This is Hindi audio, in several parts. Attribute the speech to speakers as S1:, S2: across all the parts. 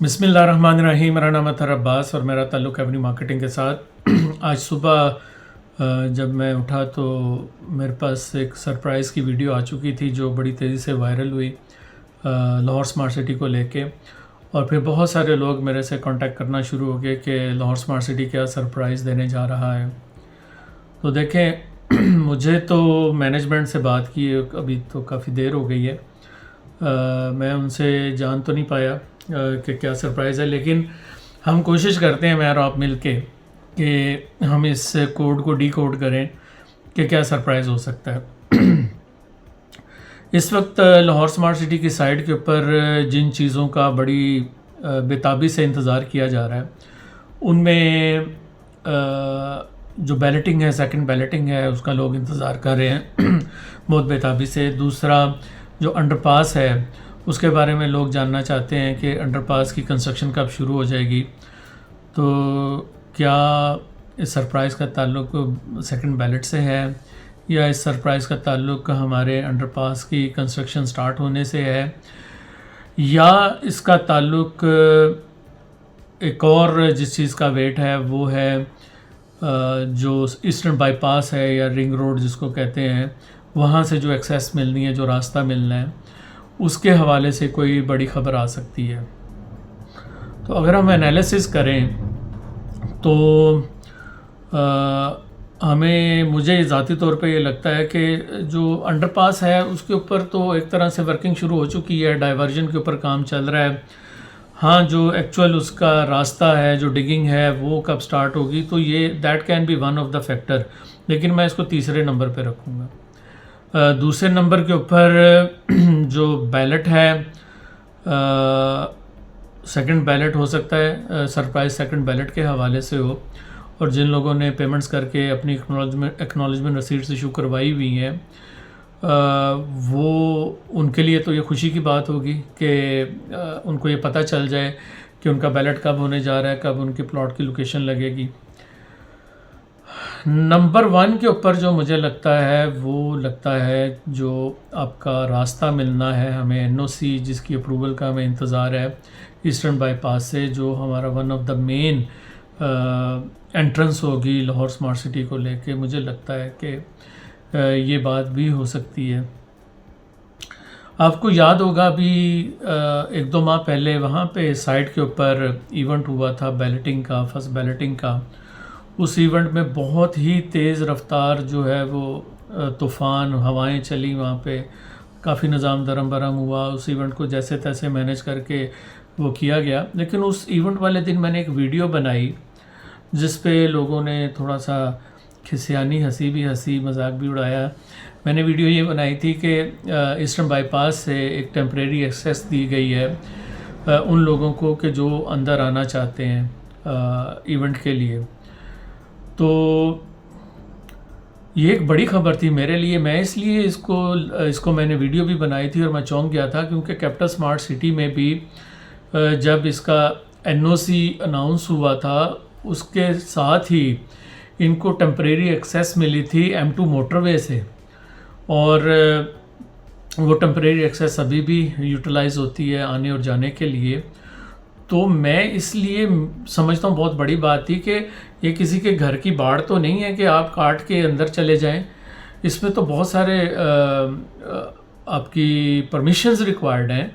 S1: बिस्मिल्लाहिर्रहमानिर्रहीम। मेरा नाम अतहर अब्बास और मेरा ताल्लुक़ एवेन्यू मार्केटिंग के साथ। आज सुबह जब मैं उठा तो मेरे पास एक सरप्राइज़ की वीडियो आ चुकी थी जो बड़ी तेज़ी से वायरल हुई लाहौर स्मार्ट सिटी को लेके। और फिर बहुत सारे लोग मेरे से कांटेक्ट करना शुरू हो गए कि लाहौर स्मार्ट सिटी क्या सरप्राइज़ देने जा रहा है। तो देखें मुझे तो मैनेजमेंट से बात की अभी तो काफ़ी देर हो गई है। मैं उनसे जान तो नहीं पाया कि क्या सरप्राइज़ है, लेकिन हम कोशिश करते हैं मैं और आप मिल के कि हम इस कोड को डी कोड करें कि क्या सरप्राइज़ हो सकता है। इस वक्त लाहौर स्मार्ट सिटी की साइट के ऊपर जिन चीज़ों का बड़ी बेताबी से इंतज़ार किया जा रहा है उनमें जो बैलेटिंग है, सेकंड बैलेटिंग है, उसका लोग इंतज़ार कर रहे हैं बहुत बेताबी से। दूसरा जो अंडरपास है उसके बारे में लोग जानना चाहते हैं कि अंडरपास की कंस्ट्रक्शन कब शुरू हो जाएगी। तो क्या इस सरप्राइज़ का ताल्लुक सेकंड बैलेट से है या इस सरप्राइज़ का ताल्लुक हमारे अंडरपास की कंस्ट्रक्शन स्टार्ट होने से है, या इसका ताल्लुक एक और जिस चीज़ का वेट है वो है जो ईस्टर्न बाईपास है या रिंग रोड जिसको कहते हैं, वहाँ से जो एक्सेस मिलनी है, जो रास्ता मिलना है, उसके हवाले से कोई बड़ी ख़बर आ सकती है। तो अगर हम एनालिसिस करें तो मुझे ज़ाती तौर पे ये लगता है कि जो अंडरपास है उसके ऊपर तो एक तरह से वर्किंग शुरू हो चुकी है, डाइवर्जन के ऊपर काम चल रहा है। हाँ, जो एक्चुअल उसका रास्ता है, जो डिगिंग है, वो कब स्टार्ट होगी, तो ये that can be one of the factor, लेकिन मैं इसको तीसरे नंबर पे रखूँगा। दूसरे नंबर के ऊपर जो बैलेट है, सेकंड बैलेट हो सकता है, सरप्राइज सेकंड बैलेट के हवाले से हो, और जिन लोगों ने पेमेंट्स करके अपनी एक्नॉलेजमेंट रसीट्स इशू करवाई हुई हैं वो उनके लिए तो ये खुशी की बात होगी कि उनको ये पता चल जाए कि उनका बैलेट कब होने जा रहा है, कब उनके प्लॉट की लोकेशन लगेगी। नंबर 1 के ऊपर जो मुझे लगता है वो लगता है जो आपका रास्ता मिलना है हमें, एनओसी जिसकी अप्रूवल का हमें इंतज़ार है ईस्टर्न बाईपास से, जो हमारा one of the main entrance होगी लाहौर स्मार्ट सिटी को लेके। मुझे लगता है कि ये बात भी हो सकती है। आपको याद होगा अभी 1-2 माह पहले वहाँ पे साइट के ऊपर इवेंट हुआ था बैलेटिंग का, फर्स्ट बैलेटिंग का। उस इवेंट में बहुत ही तेज़ रफ्तार जो है वो तूफ़ान हवाएं चली, वहाँ पे काफ़ी निज़ाम दरम बरम हुआ। उस इवेंट को जैसे तैसे मैनेज करके वो किया गया, लेकिन उस इवेंट वाले दिन मैंने एक वीडियो बनाई जिस पे लोगों ने थोड़ा सा खिसियानी हंसी भी हंसी, मजाक भी उड़ाया। मैंने वीडियो ये बनाई थी कि ईस्टर्न बाईपास से एक टेम्परेरी एक्सेस दी गई है उन लोगों को कि जो अंदर आना चाहते हैं इवेंट के लिए। तो ये एक बड़ी ख़बर थी मेरे लिए। मैं इसलिए इसको मैंने वीडियो भी बनाई थी और मैं चौंक गया था, क्योंकि कैपिटल स्मार्ट सिटी में भी जब इसका एनओसी अनाउंस हुआ था उसके साथ ही इनको टेम्परेरी एक्सेस मिली थी M2 मोटरवे से, और वो टेम्परेरी एक्सेस अभी भी यूटिलाइज़ होती है आने और जाने के लिए। तो मैं इसलिए समझता हूँ बहुत बड़ी बात थी कि ये किसी के घर की बाड़ तो नहीं है कि आप काट के अंदर चले जाएं। इसमें तो बहुत सारे आपकी परमिशंस रिक्वायर्ड हैं,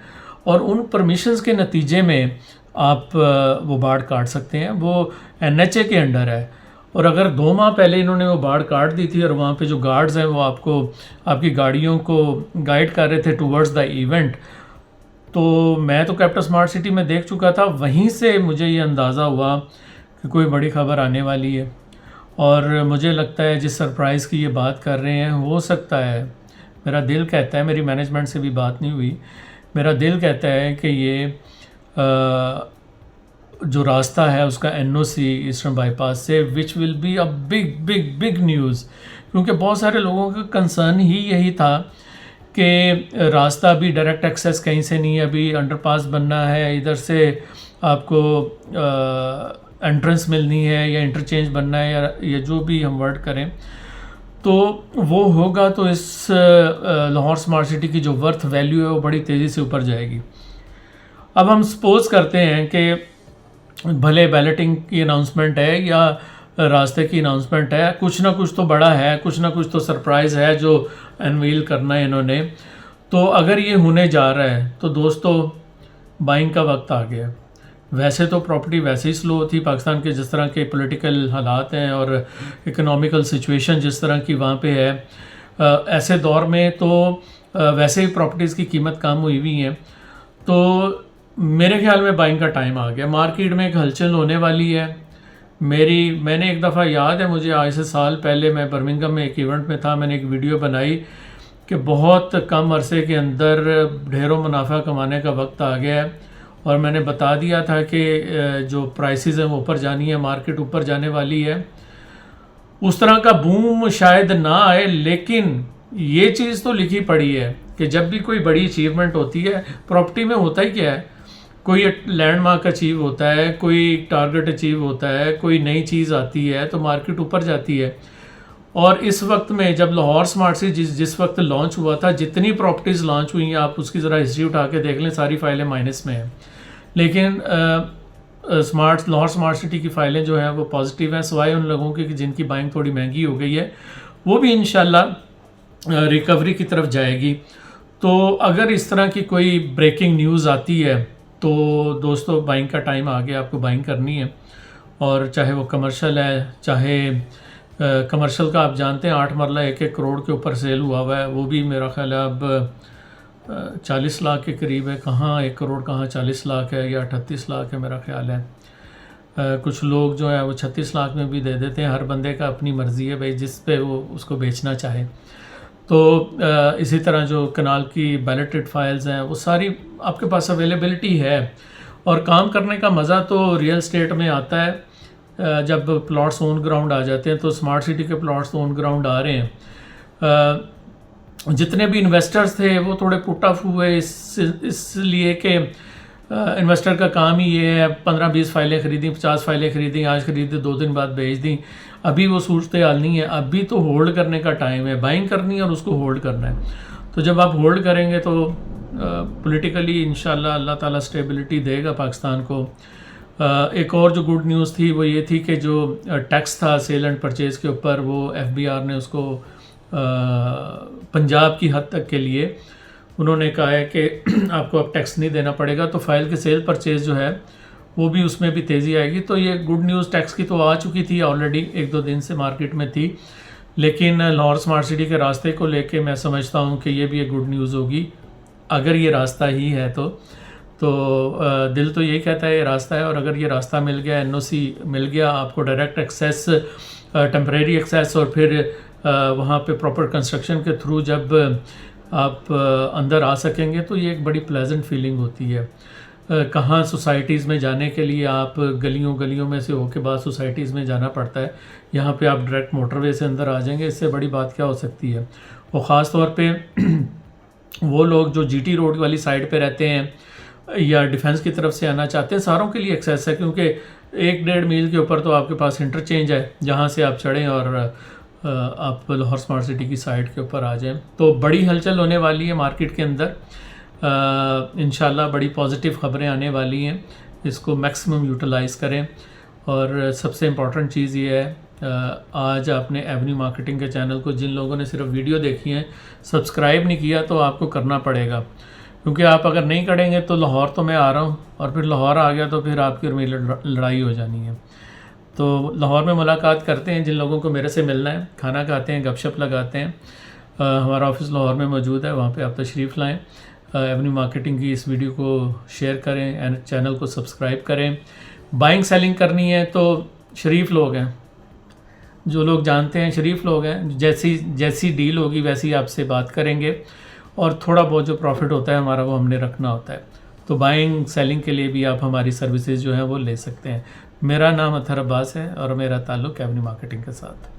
S1: और उन परमिशंस के नतीजे में आप वो बाड़ काट सकते हैं। वो NHA के अंडर है, और अगर 2 माह पहले इन्होंने वो बाड़ काट दी थी और वहाँ पे जो गार्ड्स हैं वो आपकी गाड़ियों को गाइड कर रहे थे टूवर्ड्स द इवेंट, तो मैं तो कैपिटल स्मार्ट सिटी में देख चुका था। वहीं से मुझे ये अंदाज़ा हुआ कि कोई बड़ी ख़बर आने वाली है। और मुझे लगता है जिस सरप्राइज़ की ये बात कर रहे हैं, हो सकता है, मेरा दिल कहता है, मेरी मैनेजमेंट से भी बात नहीं हुई, मेरा दिल कहता है कि ये जो रास्ता है उसका NOC ईस्टर्न बाईपास से, which will be a big big big news, क्योंकि बहुत सारे लोगों का कंसर्न ही यही था कि रास्ता भी डायरेक्ट एक्सेस कहीं से नहीं है, अभी अंडरपास बनना है, इधर से आपको एंट्रेंस मिलनी है या इंटरचेंज बनना है, या ये जो भी हम वर्ड करें, तो वो होगा तो इस लाहौर स्मार्ट सिटी की जो वर्थ वैल्यू है वो बड़ी तेज़ी से ऊपर जाएगी। अब हम सपोज करते हैं कि भले बैलेटिंग की अनाउंसमेंट है या रास्ते की अनाउंसमेंट है, कुछ ना कुछ तो बड़ा है, कुछ ना कुछ तो सरप्राइज़ है जो अनवील करना है इन्होंने। तो अगर ये होने जा रहा है तो दोस्तों बाइंग का वक्त आ गया है। वैसे तो प्रॉपर्टी वैसे ही स्लो थी, पाकिस्तान के जिस तरह के पॉलिटिकल हालात हैं और इकोनॉमिकल सिचुएशन जिस तरह की वहाँ पे है, ऐसे दौर में तो वैसे ही प्रॉपर्टीज़ की कीमत कम हुई हुई है। तो मेरे ख्याल में बाइंग का टाइम आ गया। मार्केट में एक हलचल होने वाली है। मैंने एक दफ़ा याद है मुझे, आज से साल पहले मैं बर्मिंघम में एक इवेंट में था, मैंने एक वीडियो बनाई कि बहुत कम अरसे के अंदर ढेरों मुनाफा कमाने का वक्त आ गया है। और मैंने बता दिया था कि जो प्राइसेस हैं वो ऊपर जानी है, मार्केट ऊपर जाने वाली है। उस तरह का बूम शायद ना आए, लेकिन ये चीज़ तो लिखी पड़ी है कि जब भी कोई बड़ी अचीवमेंट होती है, प्रॉपर्टी में होता ही क्या है, कोई लैंडमार्क अचीव होता है, कोई टारगेट अचीव होता है, कोई नई चीज़ आती है तो मार्केट ऊपर जाती है। और इस वक्त में जब लाहौर स्मार्ट सिटी जिस वक्त लॉन्च हुआ था, जितनी प्रॉपर्टीज़ लॉन्च हुई हैं आप उसकी ज़रा हिस्ट्री उठा के देख लें, सारी फाइलें माइनस में हैं। लेकिन लाहौर स्मार्ट सिटी की फाइलें जो हैं वो पॉजिटिव हैं, सिवाय उन लोगों की जिनकी बाइंग थोड़ी महंगी हो गई है, वो भी इंशाल्लाह रिकवरी की तरफ जाएगी। तो अगर इस तरह की कोई ब्रेकिंग न्यूज़ आती है तो दोस्तों बाइंग का टाइम आ गया, आपको बाइंग करनी है। और चाहे वो कमर्शियल है, चाहे कमर्शियल का आप जानते हैं 8 मरला 1-1 करोड़ के ऊपर सेल हुआ है, वो भी मेरा ख्याल है अब 40 लाख के करीब है। कहाँ 1 करोड़, कहाँ 40 लाख है या 38 लाख है मेरा ख्याल है। कुछ लोग जो है वो 36 लाख में भी दे देते हैं। हर बंदे का अपनी मर्ज़ी है भाई, जिस पे वो उसको बेचना चाहे। तो इसी तरह जो कनाल की बैलेटेड फाइल्स हैं वो सारी आपके पास अवेलेबिलिटी है। और काम करने का मज़ा तो रियल स्टेट में आता है जब प्लॉट्स ऑन ग्राउंड आ जाते हैं। तो स्मार्ट सिटी के प्लॉट्स ऑन ग्राउंड आ रहे हैं। जितने भी इन्वेस्टर्स थे वो थोड़े पुट ऑफ हुए इसलिए कि इन्वेस्टर का काम ही ये है, 15-20 फाइलें खरीदी, 50 फाइलें खरीदी, आज खरीदी 2 दिन बाद बेच दी। अभी वो सूरत हाल नहीं है, अभी तो होल्ड करने का टाइम है, बाइंग करनी है और उसको होल्ड करना है। तो जब आप होल्ड करेंगे तो पॉलिटिकली इंशाल्लाह अल्लाह ताला स्टेबिलिटी देगा पाकिस्तान को। एक और जो गुड न्यूज़ थी वो ये थी कि जो टैक्स था सेल एंड परचेज़ के ऊपर, वो FBR ने उसको पंजाब की हद तक के लिए उन्होंने कहा है कि आपको अब टैक्स नहीं देना पड़ेगा। तो फाइल के सेल परचेज़ जो है वो भी उसमें भी तेज़ी आएगी। तो ये गुड न्यूज़ टैक्स की तो आ चुकी थी ऑलरेडी, 1-2 दिन से मार्केट में थी, लेकिन लाहौर स्मार्ट सिटी के रास्ते को लेके मैं समझता हूँ कि ये भी एक गुड न्यूज़ होगी, अगर ये रास्ता ही है तो दिल तो यही कहता है ये रास्ता है। और अगर ये रास्ता मिल गया, NOC मिल गया, आपको डायरेक्ट एक्सेस, टेम्परेरी एक्सेस, और फिर वहाँ पे प्रॉपर कंस्ट्रक्शन के थ्रू जब आप अंदर आ सकेंगे तो ये एक बड़ी प्लेजेंट फीलिंग होती है। कहाँ सोसाइटीज़ में जाने के लिए आप गलियों में से होके बाद सोसाइटीज़ में जाना पड़ता है, यहाँ पे आप डायरेक्ट मोटरवे से अंदर आ जाएंगे। इससे बड़ी बात क्या हो सकती है। और ख़ास तौर पे वो लोग जो GT रोड वाली साइड पे रहते हैं या डिफेंस की तरफ से आना चाहते हैं, सारों के लिए एक्सेस है, क्योंकि 1-1.5 मील के ऊपर तो आपके पास इंटरचेंज है जहाँ से आप चढ़ें और आप लाहौर स्मार्ट सिटी की साइड के ऊपर आ जाएं। तो बड़ी हलचल होने वाली है मार्केट के अंदर, इंशाल्लाह बड़ी पॉजिटिव ख़बरें आने वाली हैं, इसको मैक्सिमम यूटिलाइज़ करें। और सबसे इम्पॉर्टेंट चीज़ ये है, आज आपने एवेन्यू मार्केटिंग के चैनल को, जिन लोगों ने सिर्फ वीडियो देखी है, सब्सक्राइब नहीं किया तो आपको करना पड़ेगा, क्योंकि आप अगर नहीं करेंगे तो लाहौर तो मैं आ रहा हूँ और फिर लाहौर आ गया तो फिर आपकी और मेरी लड़ाई हो जानी है। तो लाहौर में मुलाकात करते हैं जिन लोगों को मेरे से मिलना है, खाना खाते हैं, गपशप लगाते हैं। हमारा ऑफिस लाहौर में मौजूद है, वहाँ पे आप तशरीफ़ लाएं। एवेन्यू मार्केटिंग की इस वीडियो को शेयर करें एंड चैनल को सब्सक्राइब करें। बाइंग सेलिंग करनी है तो शरीफ लोग हैं, जो लोग जानते हैं शरीफ लोग हैं, जैसी डील होगी वैसी आपसे बात करेंगे, और थोड़ा बहुत जो प्रॉफिट होता है हमारा वो हमने रखना होता है। तो बाइंग सेलिंग के लिए भी आप हमारी सर्विसेज जो हैं वो ले सकते हैं। मेरा नाम अतहर अब्बास है और मेरा ताल्लुक़ एवेन्यू मार्केटिंग के साथ।